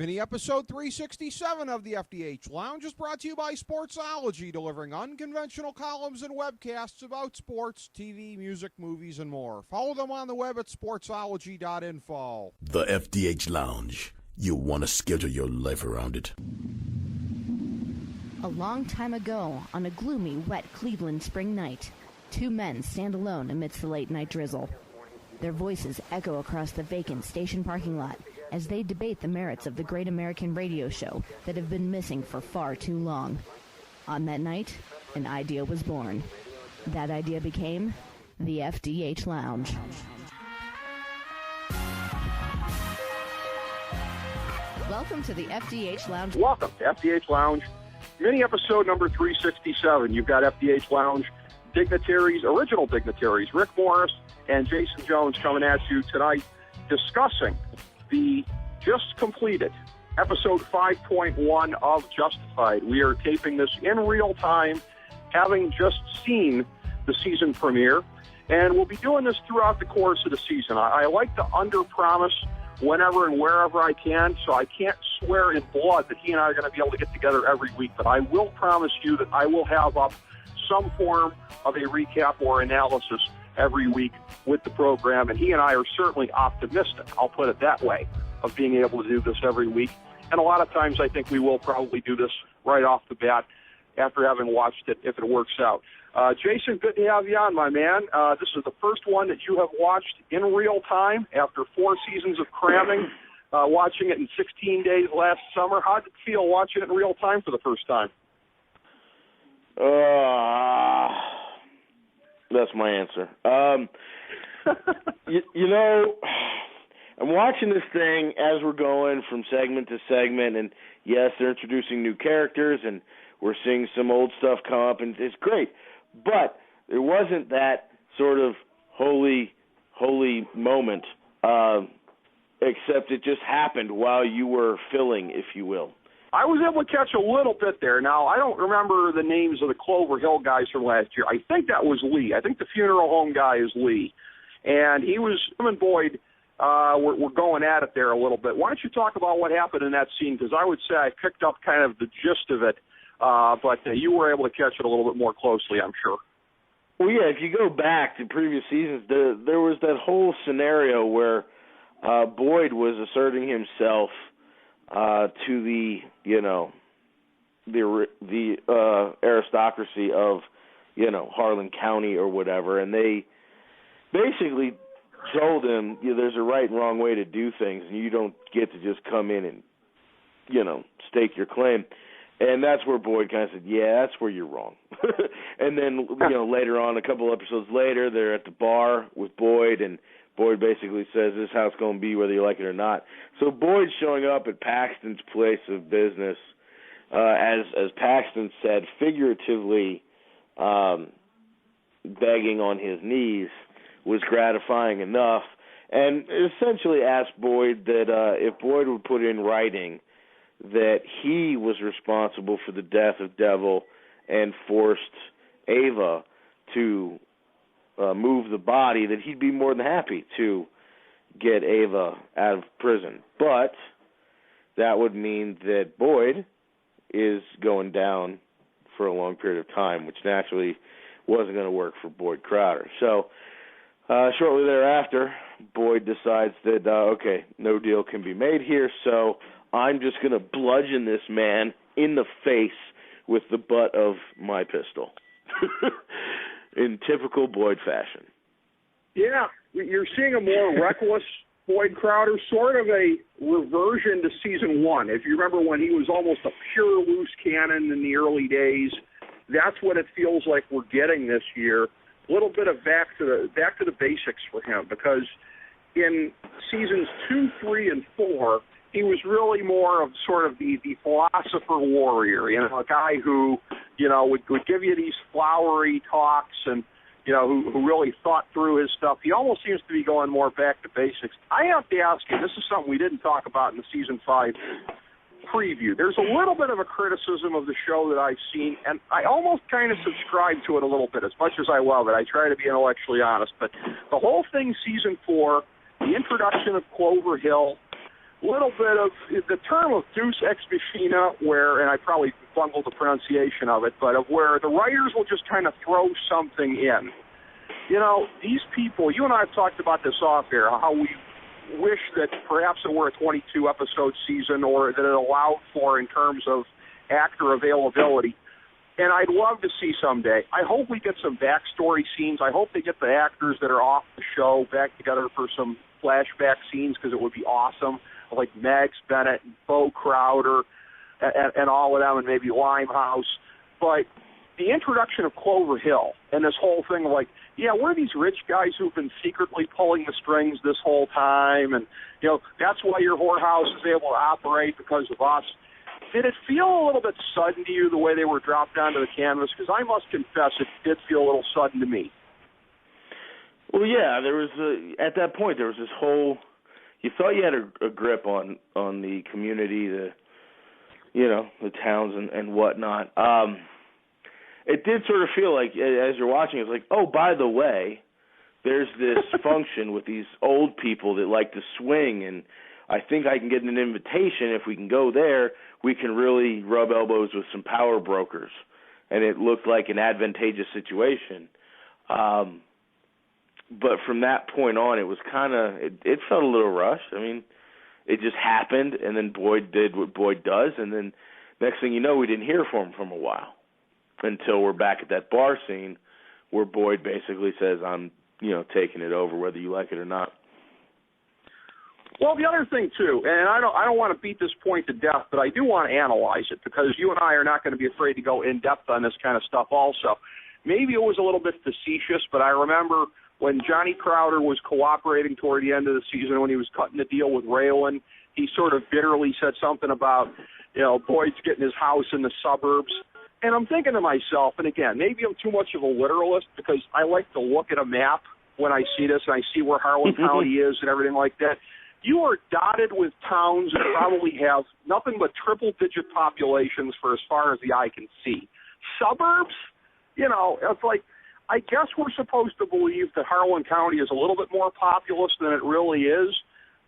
Mini episode 367 of the FDH Lounge is brought to you by Sportsology, delivering unconventional columns and webcasts about sports, TV, music, movies, and more. Follow them on the web at sportsology.info. The FDH Lounge. You want to schedule your life around it. A long time ago, on a gloomy, wet Cleveland spring night, two men stand alone amidst the late-night drizzle. Their voices echo across the vacant station parking lot as they debate the merits of the great American radio show that have been missing for far too long. On that night, an idea was born. That idea became the FDH Lounge. Welcome to the FDH Lounge. Welcome to FDH Lounge, mini episode number 367. You've got FDH Lounge dignitaries, original dignitaries, Rick Morris and Jason Jones coming at you tonight discussing the just completed episode 5.1 of Justified. We are taping this in real time, having just seen the season premiere, and we'll be doing this throughout the course of the season. I like to under-promise whenever and wherever I can, so I can't swear in blood that he and I are going to be able to get together every week, but I will promise you that I will have up some form of a recap or analysis every week with the program, and he and I are certainly optimistic, I'll put it that way, of being able to do this every week. And a lot of times I think we will probably do this right off the bat after having watched it, if it works out. Jason, good to have you on, my man. This is the first one that you have watched in real time after 4 seasons of cramming, watching it in 16 days last summer. How did it feel watching it in real time for the first time? That's my answer. You know, I'm watching this thing as we're going from segment to segment, and yes, they're introducing new characters, and we're seeing some old stuff come up, and it's great. But there wasn't that sort of holy moment, except it just happened while you were filling, if you will. I was able to catch a little bit there. Now, I don't remember the names of the Clover Hill guys from last year. I think that was Lee. I think the funeral home guy is Lee. And him and Boyd were going at it there a little bit. Why don't you talk about what happened in that scene? Because I would say I picked up kind of the gist of it, but you were able to catch it a little bit more closely, I'm sure. Well, yeah, if you go back to previous seasons, there was that whole scenario where Boyd was asserting himself to the aristocracy of, Harlan County or whatever, and they basically told him, there's a right and wrong way to do things, and you don't get to just come in and, stake your claim. And that's where Boyd kind of said, yeah, that's where you're wrong. And then, later on, a couple episodes later, they're at the bar with Boyd, and Boyd basically says this is how it's going to be whether you like it or not. So Boyd's showing up at Paxton's place of business, as Paxton said, figuratively begging on his knees was gratifying enough, and essentially asked Boyd that if Boyd would put in writing that he was responsible for the death of Devil and forced Ava to move the body, that he'd be more than happy to get Ava out of prison. But that would mean that Boyd is going down for a long period of time, which naturally wasn't going to work for Boyd Crowder. So shortly thereafter, Boyd decides that, okay, no deal can be made here, so I'm just going to bludgeon this man in the face with the butt of my pistol. In typical Boyd fashion. Yeah, you're seeing a more reckless Boyd Crowder, sort of a reversion to season 1. If you remember when he was almost a pure loose cannon in the early days, that's what it feels like we're getting this year. A little bit of back to the basics for him, because in seasons 2, 3, and 4, he was really more of sort of the philosopher warrior, a guy who, would give you these flowery talks and, who really thought through his stuff. He almost seems to be going more back to basics. I have to ask you, this is something we didn't talk about in the season 5 preview. There's a little bit of a criticism of the show that I've seen, and I almost kind of subscribe to it a little bit. As much as I love it, I try to be intellectually honest. But the whole thing, season 4, the introduction of Clover Hill, little bit of the term of deus ex machina, where, and I probably bungled the pronunciation of it, but of where the writers will just kind of throw something in. You know, these people, you and I have talked about this off air, how we wish that perhaps it were a 22-episode season, or that it allowed for in terms of actor availability. And I'd love to see someday. I hope we get some backstory scenes. I hope they get the actors that are off the show back together for some flashback scenes, because it would be awesome, like Mags Bennett and Bo Crowder and all of them, and maybe Limehouse. But the introduction of Clover Hill and this whole thing of like, yeah, we're these rich guys who've been secretly pulling the strings this whole time, and, you know, that's why your whorehouse is able to operate, because of us. Did it feel a little bit sudden to you, the way they were dropped onto the canvas? Because I must confess, it did feel a little sudden to me. Well, yeah, there was at that point there was this whole. You thought you had a grip on the community, the towns and whatnot. It did sort of feel like, as you're watching, it's like, oh, by the way, there's this function with these old people that like to swing, and I think I can get an invitation. If we can go there, we can really rub elbows with some power brokers. And it looked like an advantageous situation. But from that point on, it was kind of, it felt a little rushed. I mean, it just happened, and then Boyd did what Boyd does, and then next thing you know, we didn't hear from him for a while until we're back at that bar scene where Boyd basically says, I'm, taking it over whether you like it or not. Well, the other thing, too, and I don't want to beat this point to death, but I do want to analyze it, because you and I are not going to be afraid to go in-depth on this kind of stuff also. Maybe it was a little bit facetious, but I remember when Johnny Crowder was cooperating toward the end of the season, when he was cutting the deal with Raylan, he sort of bitterly said something about, Boyd's getting his house in the suburbs. And I'm thinking to myself, and again, maybe I'm too much of a literalist, because I like to look at a map when I see this, and I see where Harlan County is and everything like that. You are dotted with towns that probably have nothing but triple-digit populations for as far as the eye can see. Suburbs, it's like, I guess we're supposed to believe that Harlan County is a little bit more populous than it really is,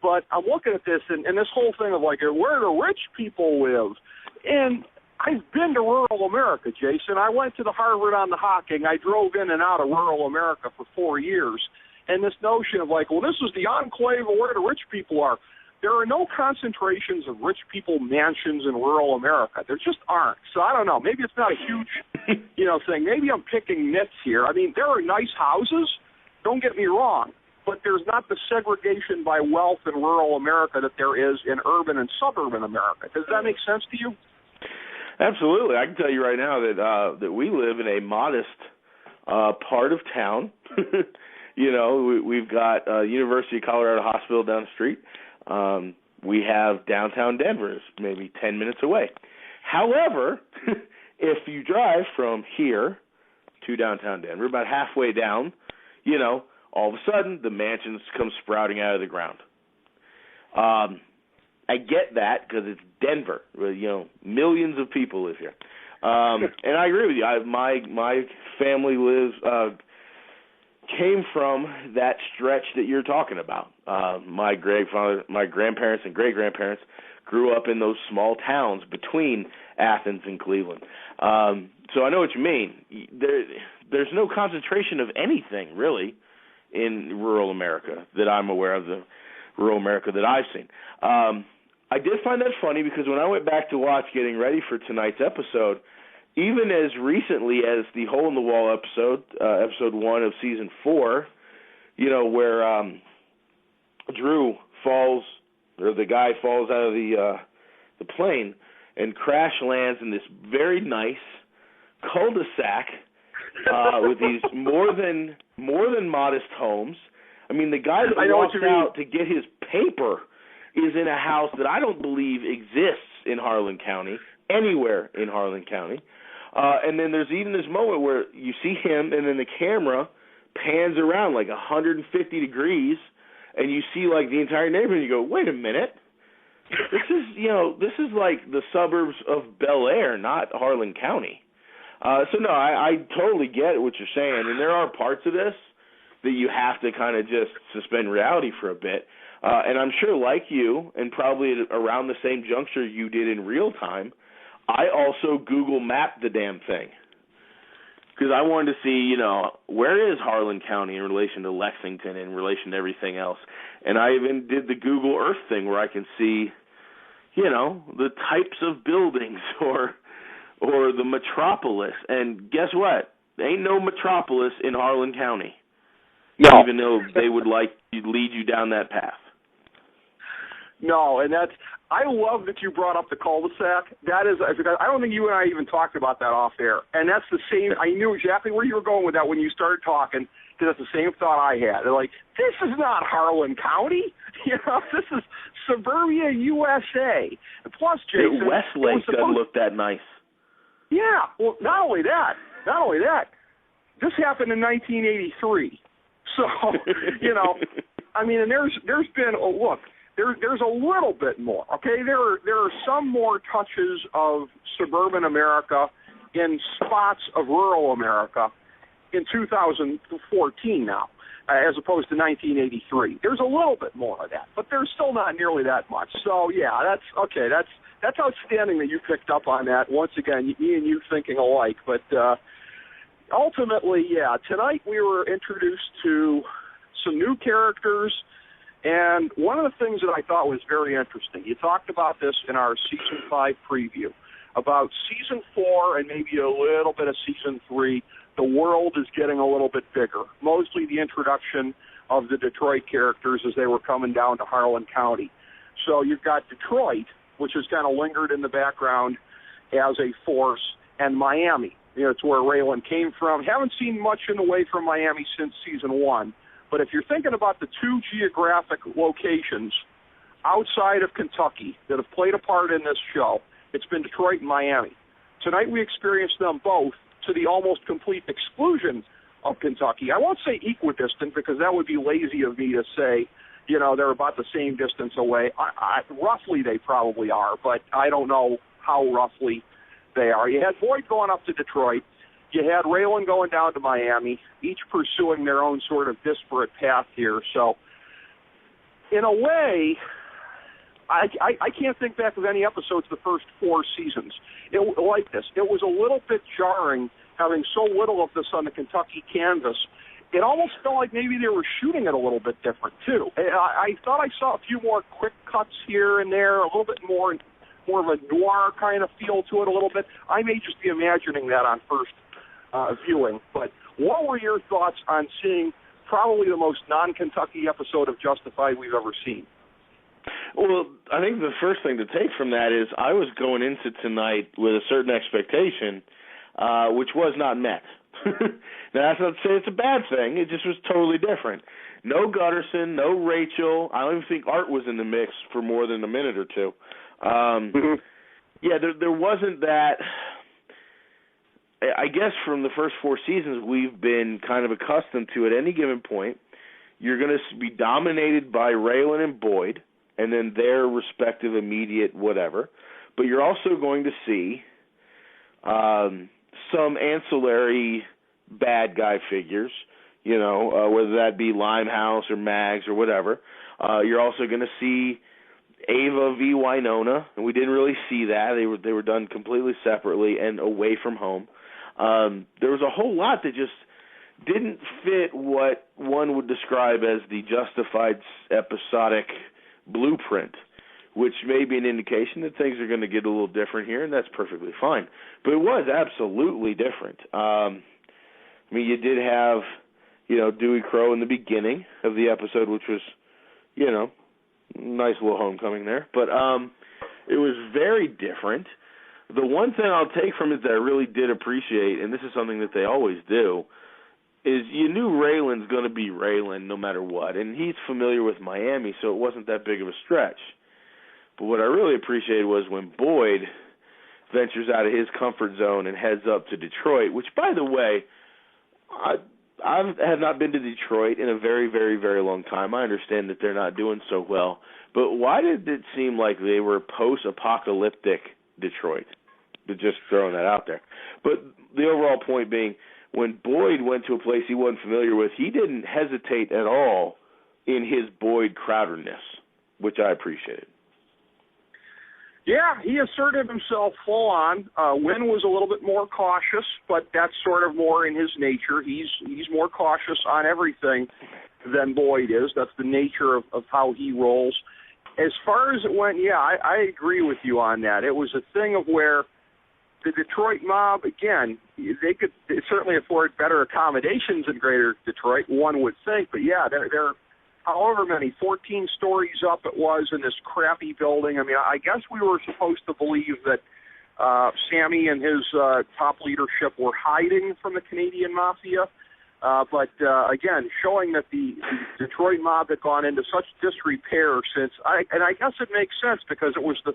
but I'm looking at this, and this whole thing of like, where do rich people live? And I've been to rural America, Jason. I went to the Harvard on the Hocking. I drove in and out of rural America for 4 years. And this notion of like, well, this is the enclave of where the rich people are. There are no concentrations of rich people mansions in rural America. There just aren't. So I don't know. Maybe it's not a huge, thing. Maybe I'm picking nits here. I mean, there are nice houses. Don't get me wrong. But there's not the segregation by wealth in rural America that there is in urban and suburban America. Does that make sense to you? Absolutely. I can tell you right now that we live in a modest part of town. We've got University of Colorado Hospital down the street. We have downtown Denver, maybe 10 minutes away. However, if you drive from here to downtown Denver, about halfway down, all of a sudden the mansions come sprouting out of the ground. I get that because it's Denver. Millions of people live here. And I agree with you. My family came from that stretch that you're talking about. My grandparents and great-grandparents grew up in those small towns between Athens and Cleveland. So I know what you mean. There's no concentration of anything, really, in rural America that I'm aware of, the rural America that I've seen. I did find that funny because when I went back to watch getting ready for tonight's episode, even as recently as the Hole in the Wall episode, episode 1 of season 4, where Drew falls, or the guy falls out of the plane and crash lands in this very nice cul-de-sac with these more than modest homes. I mean, the guy that walks out to get his paper is in a house that I don't believe exists in Harlan County, anywhere in Harlan County. And then there's even this moment where you see him, and then the camera pans around like 150 degrees, and you see like the entire neighborhood. And you go, wait a minute, this is like the suburbs of Bel Air, not Harlan County. So no, I totally get what you're saying, and there are parts of this that you have to kind of just suspend reality for a bit. And I'm sure, like you, and probably around the same juncture you did in real time, I also Google mapped the damn thing. Because I wanted to see, where is Harlan County in relation to Lexington, in relation to everything else. And I even did the Google Earth thing where I can see, the types of buildings or the metropolis. And guess what? There ain't no metropolis in Harlan County. No. Even though they would like to lead you down that path. No, and I love that you brought up the cul-de-sac. That is, I don't think you and I even talked about that off air. And that's the same, I knew exactly where you were going with that when you started talking, because that's the same thought I had. They're like, this is not Harlan County. This is suburbia USA. And plus, Jason, Westlake doesn't look that nice. Yeah, well, not only that, this happened in 1983. So, and there's been, look, there's a little bit more, okay? There are some more touches of suburban America in spots of rural America in 2014 now, as opposed to 1983. There's a little bit more of that, but there's still not nearly that much. So, yeah, that's outstanding that you picked up on that. Once again, me and you thinking alike, but ultimately, yeah, tonight we were introduced to some new characters, and one of the things that I thought was very interesting, you talked about this in our Season 5 preview, about Season 4 and maybe a little bit of Season 3, the world is getting a little bit bigger, mostly the introduction of the Detroit characters as they were coming down to Harlan County. So you've got Detroit, which has kind of lingered in the background as a force, and Miami. It's where Raylan came from. Haven't seen much in the way from Miami since Season 1. But if you're thinking about the two geographic locations outside of Kentucky that have played a part in this show, it's been Detroit and Miami. Tonight we experienced them both to the almost complete exclusion of Kentucky. I won't say equidistant because that would be lazy of me to say, they're about the same distance away. Roughly they probably are, but I don't know how roughly they are. You had Boyd going up to Detroit. You had Raylan going down to Miami, each pursuing their own sort of disparate path here. So, in a way, I can't think back of any episodes the first 4 seasons like this. It was a little bit jarring having so little of this on the Kentucky canvas. It almost felt like maybe they were shooting it a little bit different, too. I thought I saw a few more quick cuts here and there, a little bit more of a noir kind of feel to it a little bit. I may just be imagining that on first viewing, but what were your thoughts on seeing probably the most non-Kentucky episode of Justified we've ever seen? Well, I think the first thing to take from that is I was going into tonight with a certain expectation, which was not met. Now, that's not to say it's a bad thing. It just was totally different. No Gutterson, no Rachel. I don't even think Art was in the mix for more than a minute or two. Yeah, there wasn't that. I guess from the first 4 seasons, we've been kind of accustomed to at any given point, you're going to be dominated by Raylan and Boyd, and then their respective immediate whatever. But you're also going to see some ancillary bad guy figures, whether that be Limehouse or Mags or whatever. You're also going to see Ava v. Winona, and we didn't really see that. They were done completely separately and away from home. There was a whole lot that just didn't fit what one would describe as the Justified episodic blueprint, which may be an indication that things are going to get a little different here, and that's perfectly fine. But it was absolutely different. You did have, Dewey Crow in the beginning of the episode, which was, nice little homecoming there. But it was very different. The one thing I'll take from it that I really did appreciate, and this is something that they always do, is you knew Raylan's going to be Raylan no matter what, and he's familiar with Miami, so it wasn't that big of a stretch. But what I really appreciated was when Boyd ventures out of his comfort zone and heads up to Detroit, which, by the way, I have not been to Detroit in a very, very, very long time. I understand that they're not doing so well. But why did it seem like they were post-apocalyptic Detroit? Just throwing that out there. But the overall point being, when Boyd went to a place he wasn't familiar with, he didn't hesitate at all in his Boyd Crowderness. which I appreciated. Yeah, he asserted himself full on. Wynn was a little bit more cautious, but that's sort of more in his nature. He's more cautious on everything than Boyd is. That's the nature of how he rolls. As far as it went, yeah, I agree with you on that. It was a thing of where the Detroit mob, again, they could certainly afford better accommodations in Greater Detroit, one would think. But, yeah, they're however many, 14 stories up it was in this crappy building. I mean, I guess we were supposed to believe that Sammy and his top leadership were hiding from the Canadian Mafia. But again, showing that the Detroit mob had gone into such disrepair since, and I guess it makes sense because it was the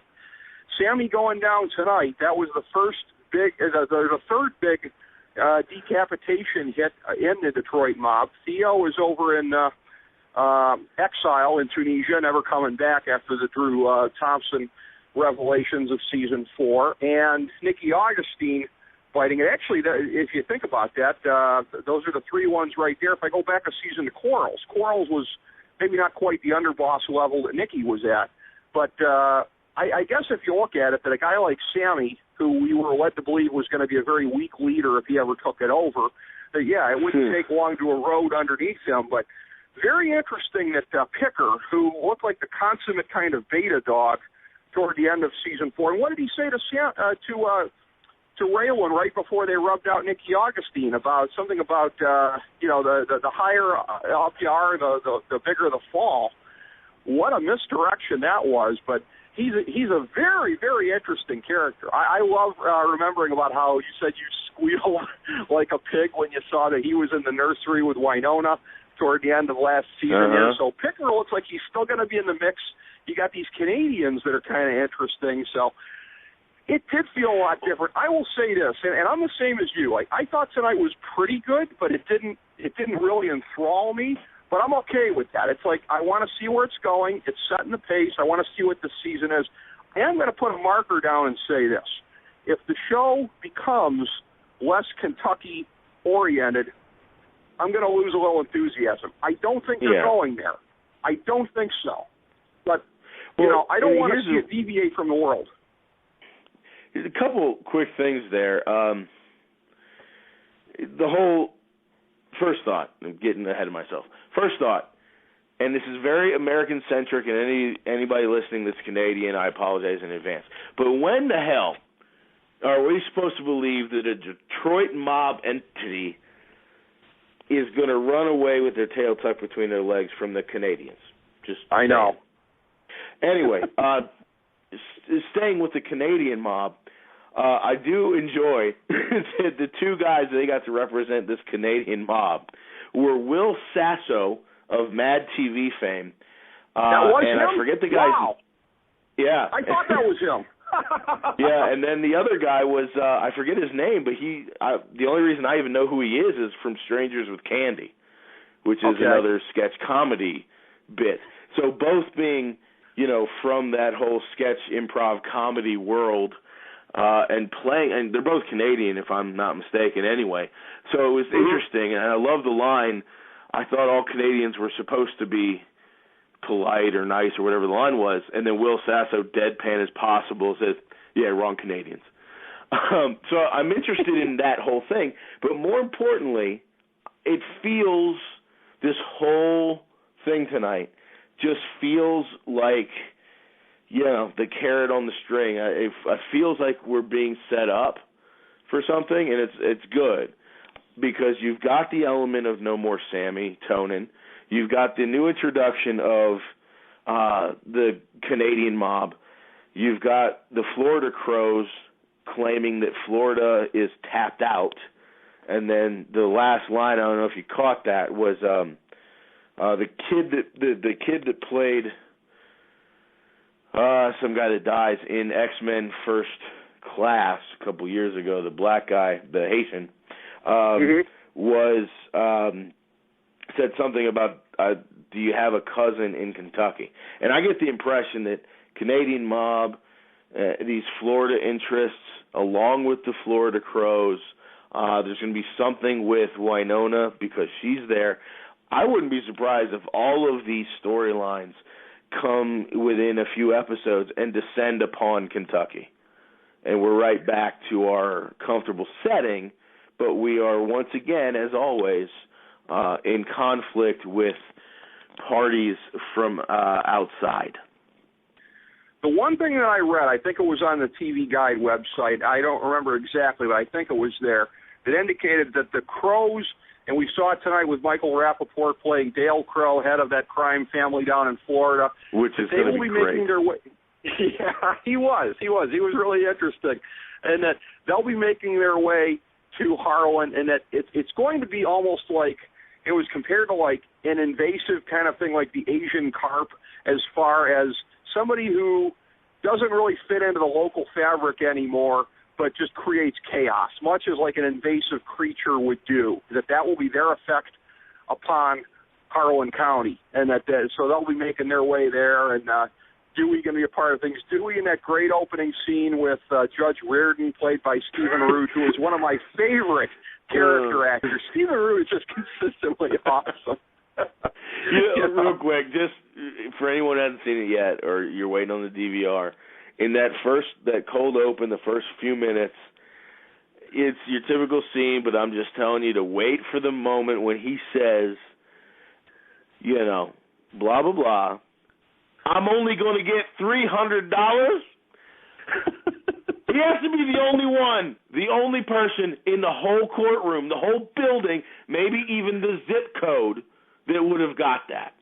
Sammy going down tonight. That was the first big, the third big decapitation hit in the Detroit mob. Theo is over in exile in Tunisia, never coming back after the Drew Thompson revelations of season 4, and Nicky Augustine fighting it. Actually, if you think about that, those are the 3 ones right there. If I go back a season to Quarles was maybe not quite the underboss level that Nicky was at, but I guess if you look at it, that a guy like Sammy, who we were led to believe was going to be a very weak leader if he ever took it over, that, yeah, it wouldn't take long to erode underneath him. But very interesting that Picker, who looked like the consummate kind of beta dog toward the end of season 4, and what did he say to Raylan right before they rubbed out Nicky Augustine about something about the higher up you are, the bigger the fall. What a misdirection that was, but he's a very, very interesting character. I love remembering about how you said you squealed like a pig when you saw that he was in the nursery with Winona toward the end of last season here. So Picker looks like he's still going to be in the mix. You got these Canadians that are kind of interesting, so it did feel a lot different. I will say this, and I'm the same as you. I thought tonight was pretty good, but it didn't really enthrall me. But I'm okay with that. It's like I want to see where it's going. It's setting the pace. I want to see what the season is. I am going to put a marker down and say this. If the show becomes less Kentucky-oriented, I'm going to lose a little enthusiasm. I don't think they're going there. I don't think so. But, I don't want to see it deviate from the world. There's a couple quick things there. First thought, I'm getting ahead of myself. First thought, and this is very American-centric, and anybody listening that's Canadian, I apologize in advance. But when the hell are we supposed to believe that a Detroit mob entity is going to run away with their tail tucked between their legs from the Canadians? I know. Anyway, staying with the Canadian mob, I do enjoy that the 2 guys that they got to represent this Canadian mob were Will Sasso of Mad TV fame. That was and him? I forget the guy's. Wow. Yeah. I thought that was him. Yeah, and then the other guy was, I forget his name, but the only reason I even know who he is from Strangers with Candy, which is another sketch comedy bit. So both being, from that whole sketch improv comedy world, and playing, and they're both Canadian, if I'm not mistaken, anyway. So it was interesting, and I love the line. I thought all Canadians were supposed to be polite or nice or whatever the line was, and then Will Sasso, deadpan as possible, says, "Yeah, wrong Canadians." So I'm interested in that whole thing, but more importantly, it feels, this whole thing tonight just feels like, the carrot on the string. It feels like we're being set up for something, and it's good because you've got the element of no more Sammy Tonin. You've got the new introduction of the Canadian mob. You've got the Florida Crows claiming that Florida is tapped out, and then the last line, I don't know if you caught that, was the kid that played. Some guy that dies in X-Men First Class a couple years ago, the black guy, the Haitian, was said something about, do you have a cousin in Kentucky? And I get the impression that Canadian mob, these Florida interests, along with the Florida Crows, there's going to be something with Winona because she's there. I wouldn't be surprised if all of these storylines come within a few episodes and descend upon Kentucky. And we're right back to our comfortable setting, but we are once again, as always, in conflict with parties from outside. The one thing that I read, I think it was on the TV Guide website, I don't remember exactly, but I think it was there, that indicated that the Crows, and we saw it tonight with Michael Rappaport playing Dale Crow, head of that crime family down in Florida. Which is going to be great. Making their way. Yeah, he was. He was really interesting. And that they'll be making their way to Harlan, and that it's going to be almost like, it was compared to like an invasive kind of thing like the Asian carp, as far as somebody who doesn't really fit into the local fabric anymore, but just creates chaos, much as like an invasive creature would do. That will be their effect upon Harlan County, and so they'll be making their way there. And Dewey going to be a part of things. Dewey in that great opening scene with Judge Reardon, played by Stephen Root, who is one of my favorite character actors. Stephen Root is just consistently awesome. Real quick, just for anyone who hasn't seen it yet, or you're waiting on the DVR, in that cold open, the first few minutes, it's your typical scene, but I'm just telling you to wait for the moment when he says, blah, blah, blah, I'm only going to get $300? He has to be the only one, the only person in the whole courtroom, the whole building, maybe even the zip code that would have got that.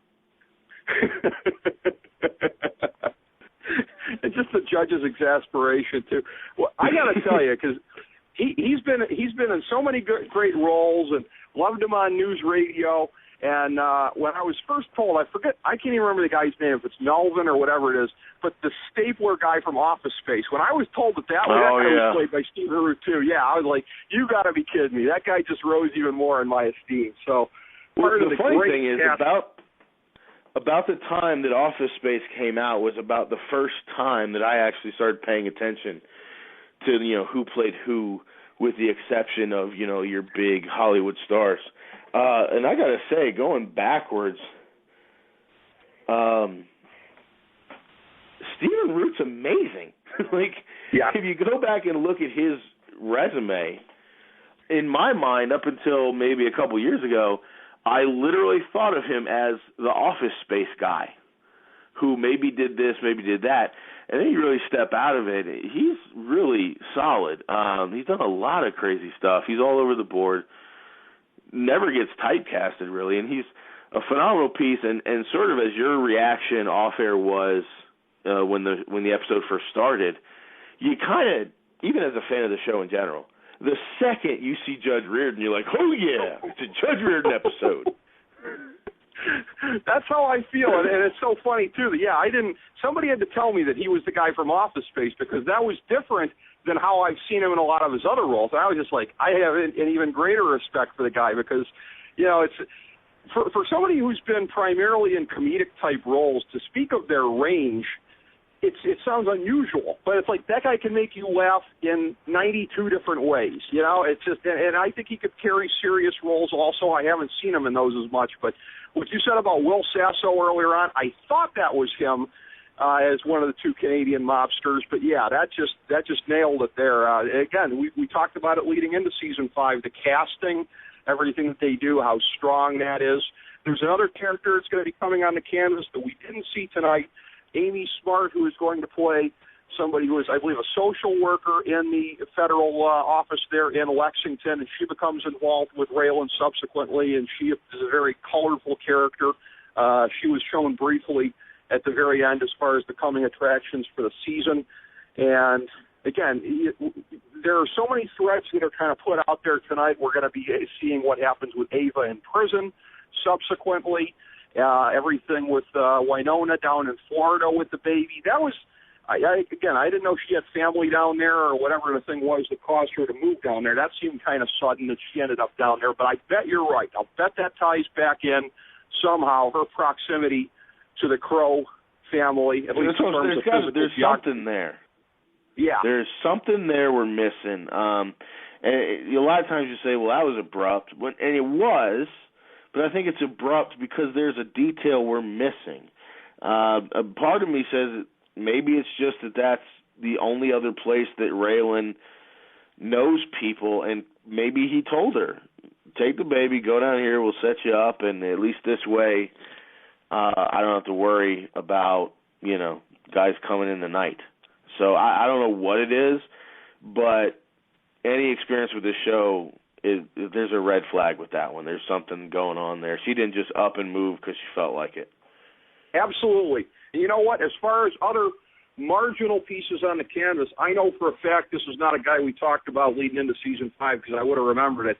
And just the judge's exasperation too. Well, I got to tell you, because he's been in so many great roles, and loved him on news radio. And when I was first told, I can't even remember the guy's name, if it's Melvin or whatever it is, but the stapler guy from Office Space. When I was told that guy was played by Stephen Root too, I was like, you got to be kidding me. That guy just rose even more in my esteem. So part of the funny thing is, about the time that Office Space came out was about the first time that I actually started paying attention to, who played who, with the exception of, your big Hollywood stars. And I got to say, going backwards, Stephen Root's amazing. If you go back and look at his resume, in my mind, up until maybe a couple years ago, I literally thought of him as the Office Space guy who maybe did this, maybe did that. And then you really step out of it. He's really solid. He's done a lot of crazy stuff. He's all over the board. Never gets typecasted, really. And he's a phenomenal piece. And sort of as your reaction off air was when the episode first started, you kind of, even as a fan of the show in general, the second you see Judge Reardon, you're like, oh, yeah, it's a Judge Reardon episode. That's how I feel, and it's so funny, too. Somebody had to tell me that he was the guy from Office Space, because that was different than how I've seen him in a lot of his other roles. And I was just like, I have an even greater respect for the guy, because, it's for somebody who's been primarily in comedic-type roles, to speak of their range, it sounds unusual, but it's like that guy can make you laugh in 92 different ways, It's just, and I think he could carry serious roles also. I haven't seen him in those as much, but what you said about Will Sasso earlier on, I thought that was him as one of the two Canadian mobsters, but that just nailed it there. Again, we talked about it leading into season 5, the casting, everything that they do, how strong that is. There's another character that's going to be coming on the canvas that we didn't see tonight. Amy Smart, who is going to play somebody who is, I believe, a social worker in the federal office there in Lexington, and she becomes involved with Raylan subsequently, and she is a very colorful character. She was shown briefly at the very end as far as the coming attractions for the season. And, again, there are so many threats that are kind of put out there tonight. We're going to be seeing what happens with Ava in prison subsequently. Everything with Winona down in Florida with the baby. That was, I didn't know she had family down there or whatever the thing was that caused her to move down there. That seemed kind of sudden that she ended up down there. But I bet you're right. I'll bet that ties back in somehow, her proximity to the Crow family. At least in terms of there's something there. Yeah. There's something there we're missing. And a lot of times you say, well, that was abrupt. And it was. But I think it's abrupt because there's a detail we're missing. A part of me says maybe it's just that's the only other place that Raylan knows people, and maybe he told her, take the baby, go down here, we'll set you up, and at least this way I don't have to worry about, guys coming in the night. So I don't know what it is, but any experience with this show, there's a red flag with that one. There's something going on there. She didn't just up and move because she felt like it. Absolutely. And you know what? As far as other marginal pieces on the canvas, I know for a fact this is not a guy we talked about leading into Season 5 because I would have remembered it.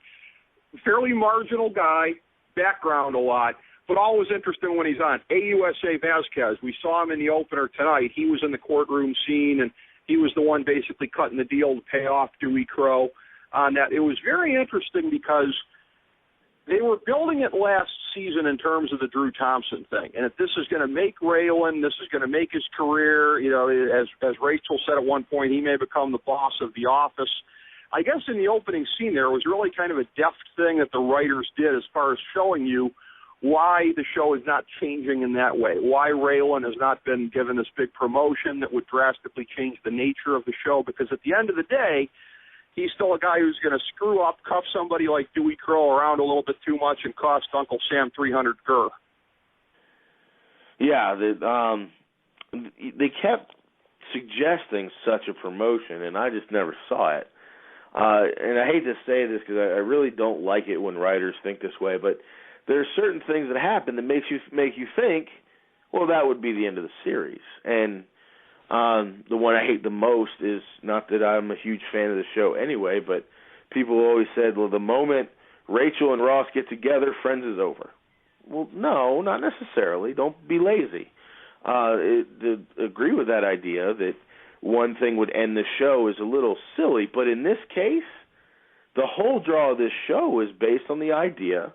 Fairly marginal guy, background a lot, but always interesting when he's on. AUSA Vasquez, we saw him in the opener tonight. He was in the courtroom scene, and he was the one basically cutting the deal to pay off Dewey Crow on that. It was very interesting because they were building it last season in terms of the Drew Thompson thing. And if this is going to make Raylan, this is going to make his career, as Rachel said at one point, he may become the boss of the office. I guess in the opening scene there was really kind of a deft thing that the writers did as far as showing you why the show is not changing in that way, why Raylan has not been given this big promotion that would drastically change the nature of the show, because at the end of the day, he's still a guy who's going to screw up, cuff somebody like Dewey Crow around a little bit too much, and cost Uncle Sam 300 gur. Yeah, they kept suggesting such a promotion, and I just never saw it. And I hate to say this because I really don't like it when writers think this way, but there are certain things that happen that make you think, well, that would be the end of the series. And the one I hate the most is, not that I'm a huge fan of the show anyway, but people always said, well, the moment Rachel and Ross get together, Friends is over. Well, no, not necessarily. Don't be lazy. Agree with that idea that one thing would end the show is a little silly, but in this case, the whole draw of this show is based on the idea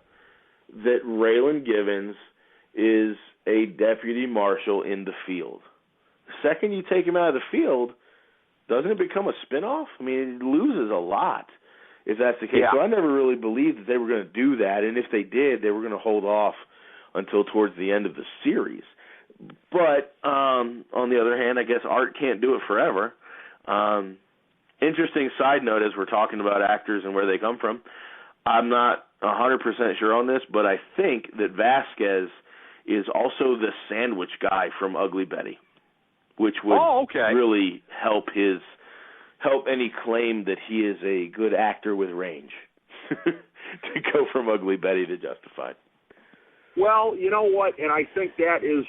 that Raylan Givens is a deputy marshal in the field. The second you take him out of the field, doesn't it become a spinoff? I mean, it loses a lot if that's the case. Yeah. So I never really believed that they were going to do that, and if they did, they were going to hold off until towards the end of the series. But on the other hand, I guess art can't do it forever. Interesting side note as we're talking about actors and where they come from, I'm not 100% sure on this, but I think that Vasquez is also the sandwich guy from Ugly Betty, which would really help any claim that he is a good actor with range to go from Ugly Betty to Justified. Well, you know what, and I think that is,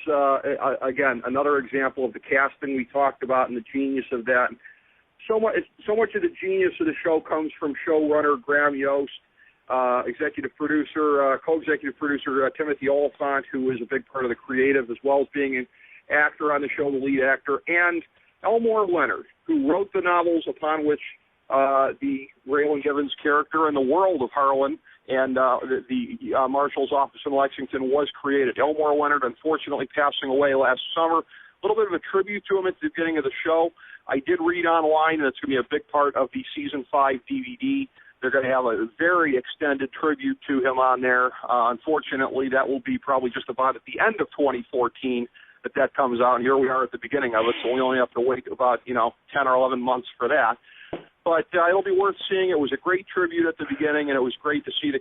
again, another example of the casting we talked about and the genius of that. So much of the genius of the show comes from showrunner Graham Yost, co-executive producer Timothy Oliphant, who is a big part of the creative, as well as being an actor on the show, the lead actor, and Elmore Leonard, who wrote the novels upon which the Raylan Givens character and the world of Harlan and the Marshal's office in Lexington was created. Elmore Leonard, unfortunately, passing away last summer. A little bit of a tribute to him at the beginning of the show. I did read online, and it's going to be a big part of the Season 5 DVD. They're going to have a very extended tribute to him on there. Unfortunately, that will be probably just about at the end of 2014 that comes out, and here we are at the beginning of it, so we only have to wait about 10 or 11 months for that. But it'll be worth seeing. It was a great tribute at the beginning, and it was great to see the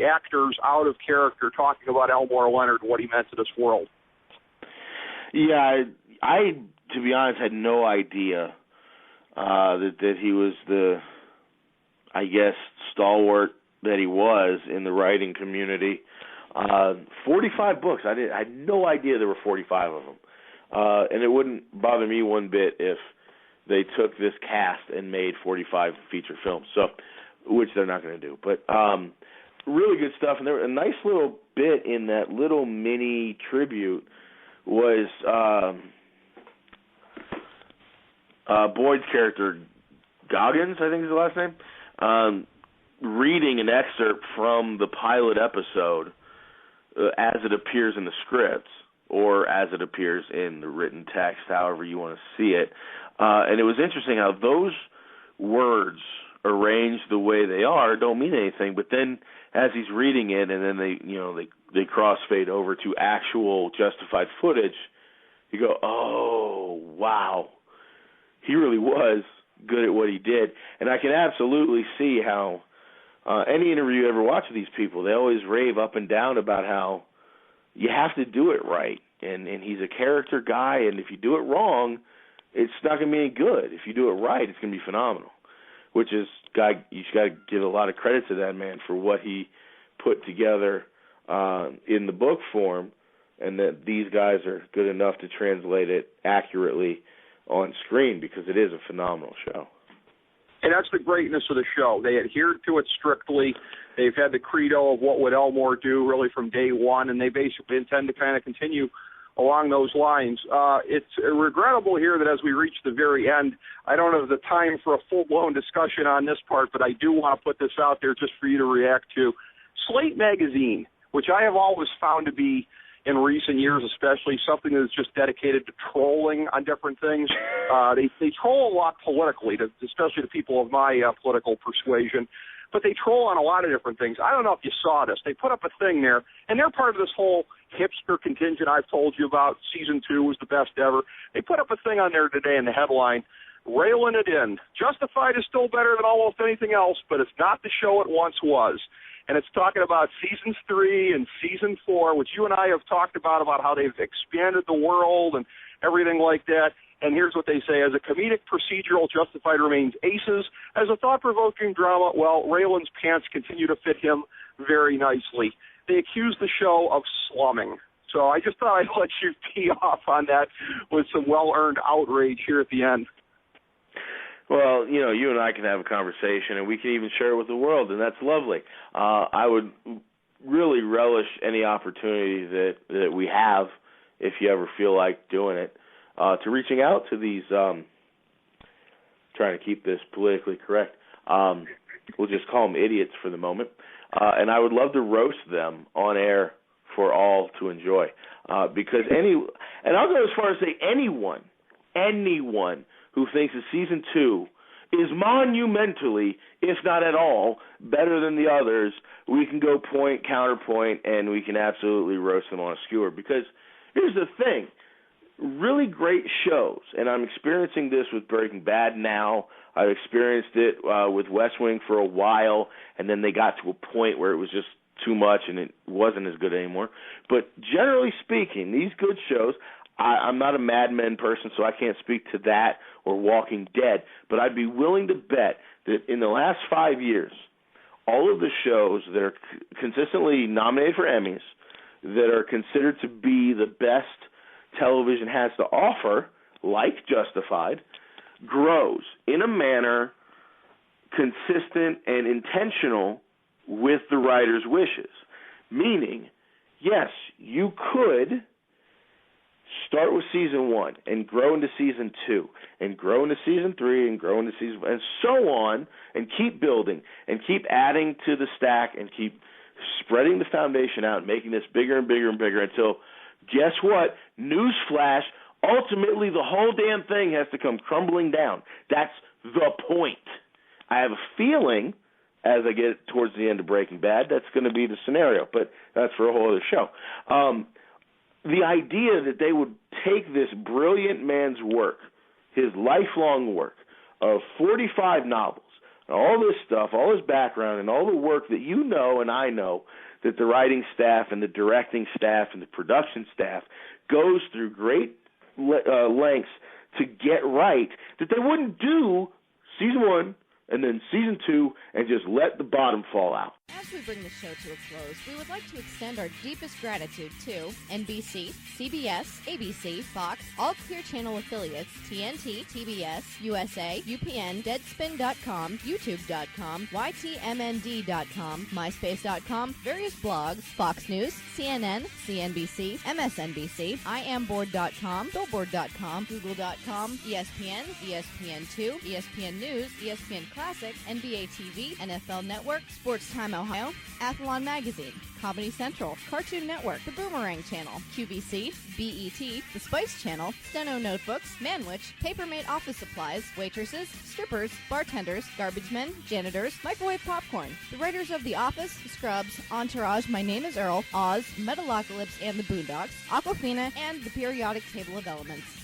actors out of character talking about Elmore Leonard and what he meant to this world. Yeah, I to be honest, had no idea that he was the, I guess, stalwart that he was in the writing community. 45 books. I had no idea there were 45 of them. And it wouldn't bother me one bit if they took this cast and made 45 feature films, so which they're not going to do. But really good stuff. And there a nice little bit in that little mini tribute was Boyd's character, Goggins, I think is the last name, reading an excerpt from the pilot episode as it appears in the scripts or as it appears in the written text, however you want to see it. And it was interesting how those words arranged the way they are don't mean anything, but then as he's reading it and then they crossfade over to actual Justified footage, you go, oh, wow. He really was good at what he did. And I can absolutely see how any interview you ever watch of these people, they always rave up and down about how you have to do it right. And he's a character guy, and if you do it wrong, it's not going to be any good. If you do it right, it's going to be phenomenal, which is, you just got to give a lot of credit to that man for what he put together in the book form, and that these guys are good enough to translate it accurately on screen, because it is a phenomenal show. And that's the greatness of the show. They adhered to it strictly. They've had the credo of what would Elmore do really from day one, and they basically intend to kind of continue along those lines. It's regrettable here that as we reach the very end, I don't have the time for a full-blown discussion on this part, but I do want to put this out there just for you to react to. Slate Magazine, which I have always found to be, in recent years especially, something that's just dedicated to trolling on different things. They troll a lot politically, especially to people of my political persuasion, but they troll on a lot of different things. I don't know if you saw this. They put up a thing there, and they're part of this whole hipster contingent I've told you about. Season 2 was the best ever. They put up a thing on there today in the headline, railing it in. Justified is still better than almost anything else, but it's not the show it once was. And it's talking about Seasons 3 and Season 4, which you and I have talked about how they've expanded the world and everything like that. And here's what they say. As a comedic procedural, Justified remains aces. As a thought-provoking drama, well, Raylan's pants continue to fit him very nicely. They accuse the show of slumming. So I just thought I'd let you tee off on that with some well-earned outrage here at the end. Well, you and I can have a conversation, and we can even share it with the world, and that's lovely. I would really relish any opportunity that we have, if you ever feel like doing it, to reaching out to these, trying to keep this politically correct, we'll just call them idiots for the moment, and I would love to roast them on air for all to enjoy, because and I'll go as far as say anyone who thinks that Season 2 is monumentally, if not at all, better than the others, we can go point, counterpoint, and we can absolutely roast them on a skewer. Because here's the thing. Really great shows, and I'm experiencing this with Breaking Bad now. I've experienced it with West Wing for a while, and then they got to a point where it was just too much and it wasn't as good anymore. But generally speaking, these good shows, I'm not a Mad Men person, so I can't speak to that or Walking Dead, but I'd be willing to bet that in the last 5 years, all of the shows that are consistently nominated for Emmys, that are considered to be the best television has to offer, like Justified, grows in a manner consistent and intentional with the writer's wishes. Meaning, yes, you could start with Season 1 and grow into Season 2 and grow into Season 3 and grow into Season 4 and so on, and keep building and keep adding to the stack and keep spreading the foundation out and making this bigger and bigger and bigger until, guess what? Newsflash, ultimately the whole damn thing has to come crumbling down. That's the point. I have a feeling, as I get towards the end of Breaking Bad, that's going to be the scenario, but that's for a whole other show. The idea that they would take this brilliant man's work, his lifelong work of 45 novels, and all this stuff, all his background, and all the work that you know and I know that the writing staff and the directing staff and the production staff goes through great lengths to get right, that they wouldn't do Season 1 and then Season 2 and just let the bottom fall out. As we bring the show to a close, we would like to extend our deepest gratitude to NBC, CBS, ABC, Fox, all Clear Channel affiliates, TNT, TBS, USA, UPN, Deadspin.com, YouTube.com, YTMND.com, MySpace.com, various blogs, Fox News, CNN, CNBC, MSNBC, IamBoard.com, Billboard.com, Google.com, ESPN, ESPN2, ESPN News, ESPN Classic, NBA TV, NFL Network, SportsTime Ohio, Athlon Magazine, Comedy Central, Cartoon Network, The Boomerang Channel, QVC, BET, The Spice Channel, Steno Notebooks, Manwich, Papermate Office Supplies, waitresses, strippers, bartenders, garbage men, janitors, microwave popcorn, the writers of The Office, Scrubs, Entourage, My Name is Earl, Oz, Metalocalypse and the Boondocks, Aquafina, and The Periodic Table of Elements.